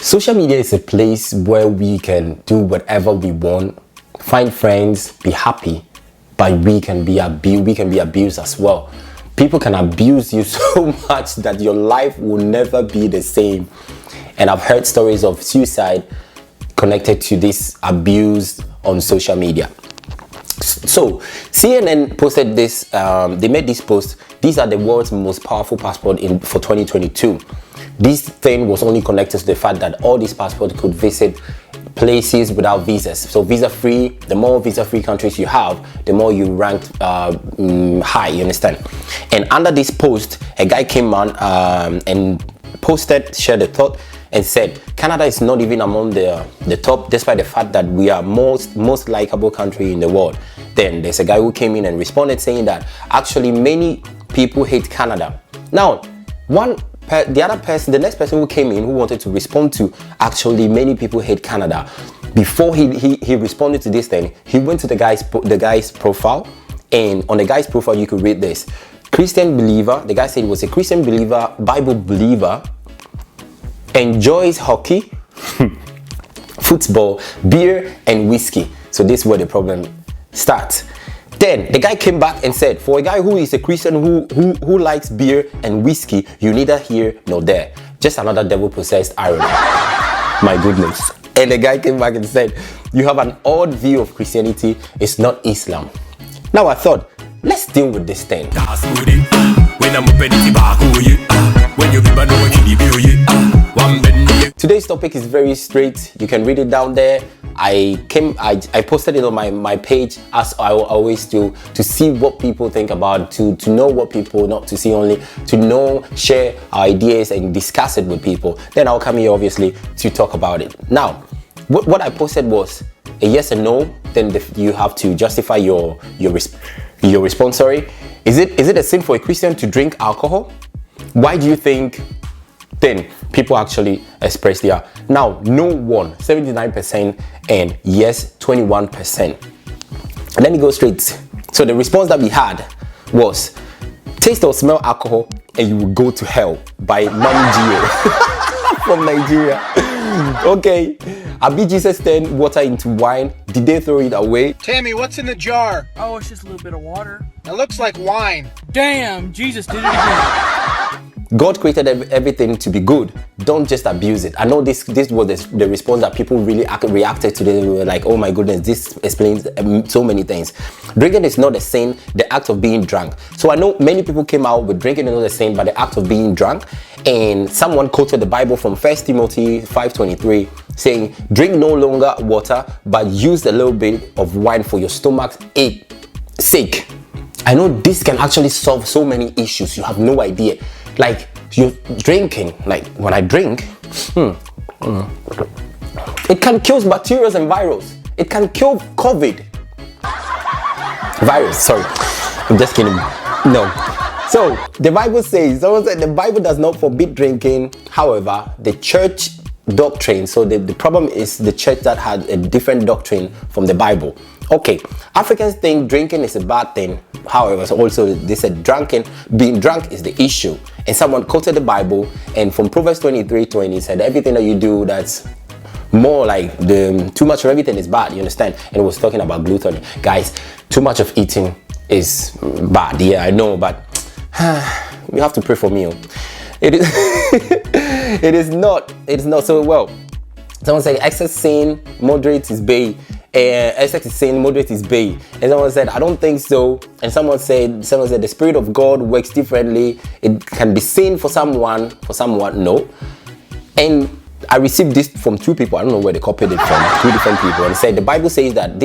Social media is a place where we can do whatever we want, find friends, be happy, but we can be abused as well. People can abuse you so much that your life will never be the same. And I've heard stories of suicide connected to this abuse on social media. So CNN posted this, they made this post. These are the world's most powerful passport for 2022. This thing was only connected to the fact that all these passports could visit places without visas. So visa free, the more visa free countries you have, the more you rank high, you understand? And under this post, a guy came on and shared a thought and said Canada is not even among the top, despite the fact that we are most likable country in the world. Then there's a guy who came in and responded saying that actually many people hate Canada. Now, the next person who came in who wanted to respond to actually many people hate Canada, before he responded to this thing, he went to the guy's profile, and on the guy's profile you could read this: Christian believer. The guy said he was a Christian believer, Bible believer, enjoys hockey, football, beer, and whiskey. So this is where the problem starts. Then the guy came back and said, for a guy who is a Christian who likes beer and whiskey, you neither here nor there. Just another devil-possessed irony. My goodness. And the guy came back and said, you have an odd view of Christianity. It's not Islam. Now I thought, let's deal with this thing. Today's topic is very straight. You can read it down there. I posted it on my page, as I always do, to see what people think about, to know what people, not to see only, to know, share our ideas and discuss it with people. Then I'll come here obviously to talk about it. Now, what I posted was a yes and no. Then you have to justify your response. Sorry, is it a sin for a Christian to drink alcohol? Why do you think? Then people actually express their now no 79% and yes 21%. Let me go straight. So the response that we had was taste or smell alcohol and you will go to hell by Mami Gio from Nigeria. Okay, Abi Jesus turned water into wine. Did they throw it away? Tammy, what's in the jar? Oh, it's just a little bit of water. It looks like wine. Damn, Jesus did it again. God created everything to be good. Don't just abuse it. I know this was the response that people really reacted to. They were like, oh my goodness, this explains so many things. Drinking is not a sin, the act of being drunk. So I know many people came out with drinking is not a sin, but the act of being drunk. And someone quoted the Bible from 1 Timothy 5:23 saying, drink no longer water, but use a little bit of wine for your stomach's sake. I know this can actually solve so many issues. You have no idea. Like you're drinking, like when I drink, it can kill bacteria and virus. It can kill COVID. Virus, sorry. I'm just kidding. No. So the Bible says, someone said the Bible does not forbid drinking. However, the church doctrine, so the problem is the church that had a different doctrine from the Bible. Okay, Africans think drinking is a bad thing. However, so also they said being drunk is the issue. And someone quoted the Bible, and from Proverbs 23:20 said everything that you do that's more like too much of everything is bad, you understand? And it was talking about gluttony. Guys, too much of eating is bad. Yeah, I know, but you have to pray for me. It is it is not so well. Someone said excess sin, moderate is bay. Excess is sin, moderate is bay. And someone said, I don't think so. And someone said the Spirit of God works differently. It can be sin for someone, no. And I received this from two people. I don't know where they copied it from. Two different people. And said the Bible says that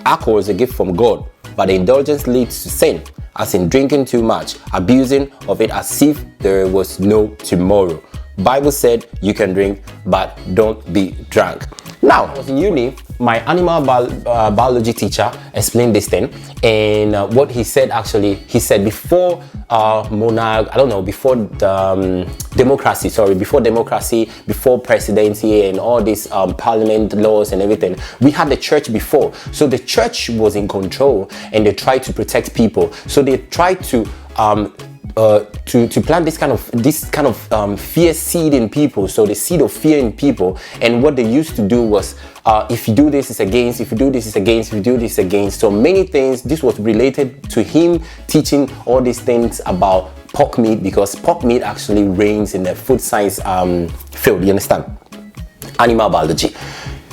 alcohol is a gift from God, but the indulgence leads to sin, as in drinking too much, abusing of it as if there was no tomorrow. Bible said you can drink, but don't be drunk. Now, I was in uni, my animal biology teacher explained this thing, and what he said actually, he said before democracy, before presidency and all these parliament laws and everything, we had the church before. So the church was in control and they tried to protect people. So they tried to to plant this kind of fear seed in people. So the seed of fear in people, and what they used to do was, if you do this, it's against. If you do this, it's against. If you do this, against. So many things. This was related to him teaching all these things about pork meat, because pork meat actually reigns in the food science field. You understand? Animal biology.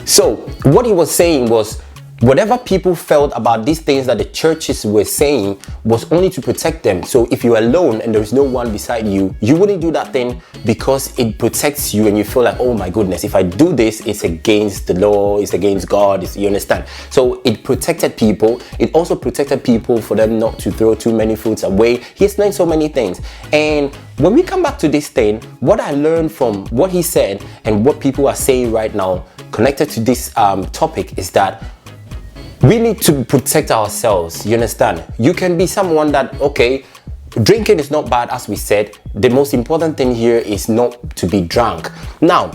So what he was saying was, whatever people felt about these things that the churches were saying was only to protect them. So if you're alone and there's no one beside you, you wouldn't do that thing because it protects you and you feel like, oh my goodness, if I do this, it's against the law, it's against God, you understand? So it protected people. It also protected people for them not to throw too many foods away. He explained so many things. And when we come back to this thing, what I learned from what he said and what people are saying right now connected to this topic is that we need to protect ourselves. You understand? You can be someone that, okay, drinking is not bad, as we said. The most important thing here is not to be drunk. Now,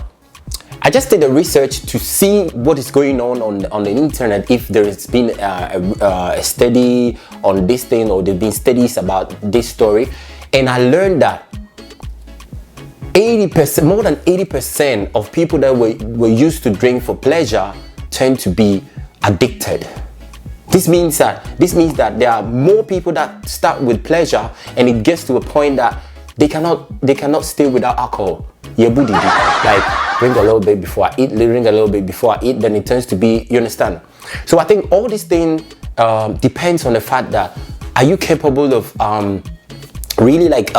I just did a research to see what is going on the internet, if there has been a study on this thing, or there have been studies about this story. And I learned that 80%, more than 80% of people that were used to drink for pleasure tend to be addicted. This means that there are more people that start with pleasure, and it gets to a point that they cannot stay without alcohol. Yeah, booty, like drink a little bit before I eat, drink a little bit before I eat, then it turns to be, you understand? So I think all this thing depends on the fact that, are you capable of really like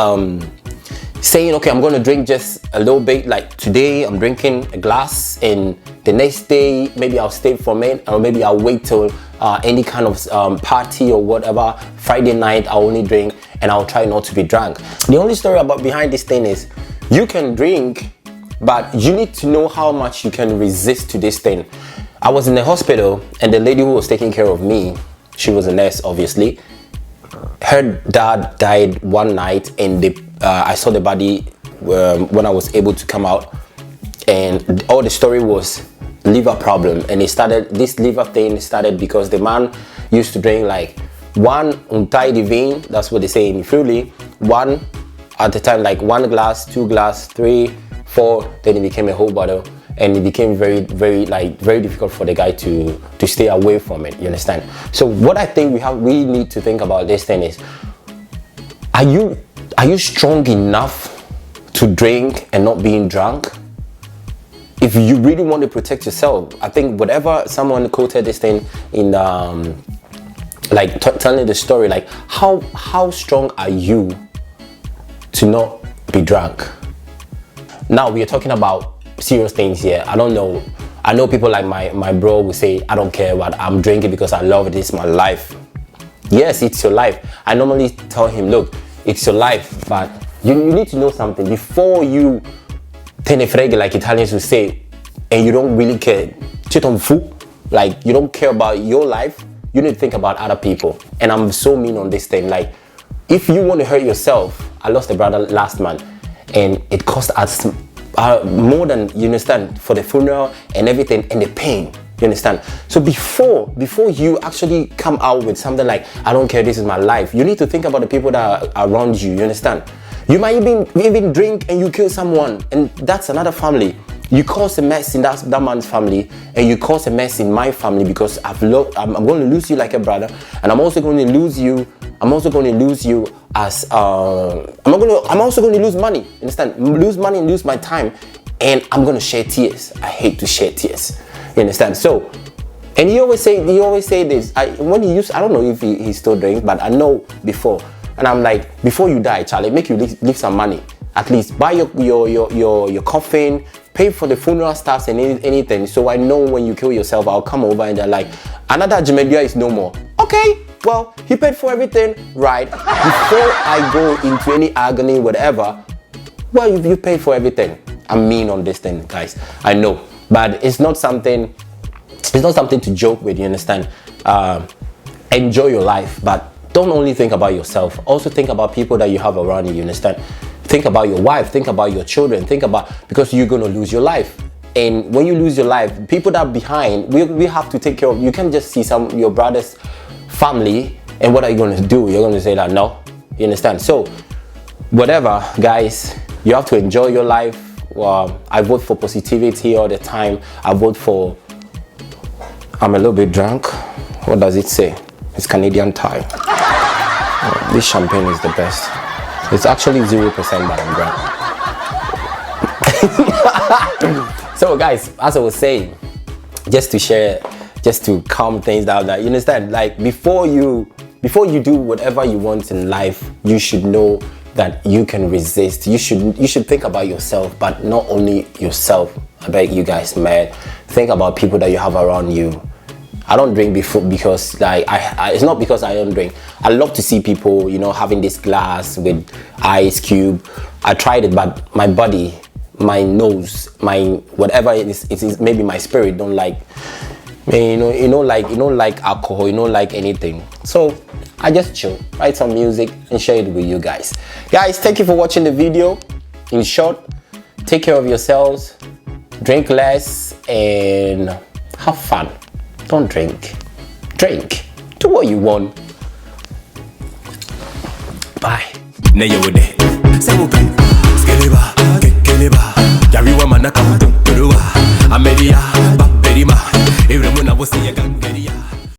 saying, okay, I'm going to drink just a little bit, like today I'm drinking a glass, and the next day maybe I'll stay for a minute, or maybe I'll wait till any kind of party or whatever. Friday night I'll only drink, and I'll try not to be drunk. The only story about behind this thing is, you can drink, but you need to know how much you can resist to this thing. I was in the hospital, and the lady who was taking care of me, she was a nurse obviously, her dad died one night, and I saw the body when I was able to come out, and all the story was liver problem. And this liver thing started because the man used to drink like one untidy vein, that's what they say in Philly, one at the time, like 1 glass, 2 glass, 3, 4, then it became a whole bottle, and it became very difficult for the guy to stay away from it. You understand? So what I think we need to think about this thing is, are you strong enough to drink and not being drunk? If you really want to protect yourself, I think whatever someone quoted this thing in like telling the story, like how strong are you to not be drunk? Now we are talking about serious things here. I don't know. I know people like my bro will say, I don't care what I'm drinking because I love it. It's my life. Yes, it's your life. I normally tell him, look, it's your life, but you need to know something before you tenefrege, like Italians would say, and you don't really care. Like you don't care about your life. You need to think about other people. And I'm so mean on this thing. Like, if you want to hurt yourself, I lost a brother last month, and it cost us more than, you understand, for the funeral and everything, and the pain. You understand? So before you actually come out with something like, I don't care, this is my life, you need to think about the people that are around you. You understand? You might even drink and you kill someone, and that's another family. You cause a mess in that man's family, and you cause a mess in my family, because I'm going to lose you like a brother, and I'm also going to lose you. I'm also going to lose you as I'm also going to lose money. Understand? Lose money and lose my time, and I'm going to shed tears. I hate to shed tears. You understand? So, and he always say this. I don't know if he still drinks, but I know before. And I'm like, before you die, Charlie, make you leave some money. At least buy your coffin, pay for the funeral stuff and anything. So I know when you kill yourself, I'll come over and they're like, another Jimedia is no more. Okay, well, he paid for everything, right? Before I go into any agony, whatever, well, if you pay for everything. I'm mean on this thing, guys. I know, but it's not something to joke with. You understand? Enjoy your life, but don't only think about yourself. Also think about people that you have around you. You understand? Think about your wife. Think about your children. Because you're gonna lose your life. And when you lose your life, people that are behind, we have to take care of. You can't just see your brother's family, and what are you gonna do? You're gonna say that no. You understand? So whatever, guys, you have to enjoy your life. I vote for positivity all the time. I vote for, I'm a little bit drunk. What does it say? It's Canadian Tire. This champagne is the best. It's actually 0%, but I'm drunk. So guys, as I was saying, just to share, just to calm things down, that you understand, like before you do whatever you want in life, you should know that you can resist. You should think about yourself, but not only yourself. I beg you guys, man, think about people that you have around you. I don't drink because like it's not because I don't drink. I love to see people, you know, having this glass with ice cube. I tried it, but my body, my nose, my whatever it is maybe my spirit don't like. You know, like alcohol, you don't like anything. So I just chill, write some music and share it with you guys. Guys, thank you for watching the video. In short, take care of yourselves, drink less, and have fun. Don't drink. Drink. Do what you want. Bye. Yariwa manaka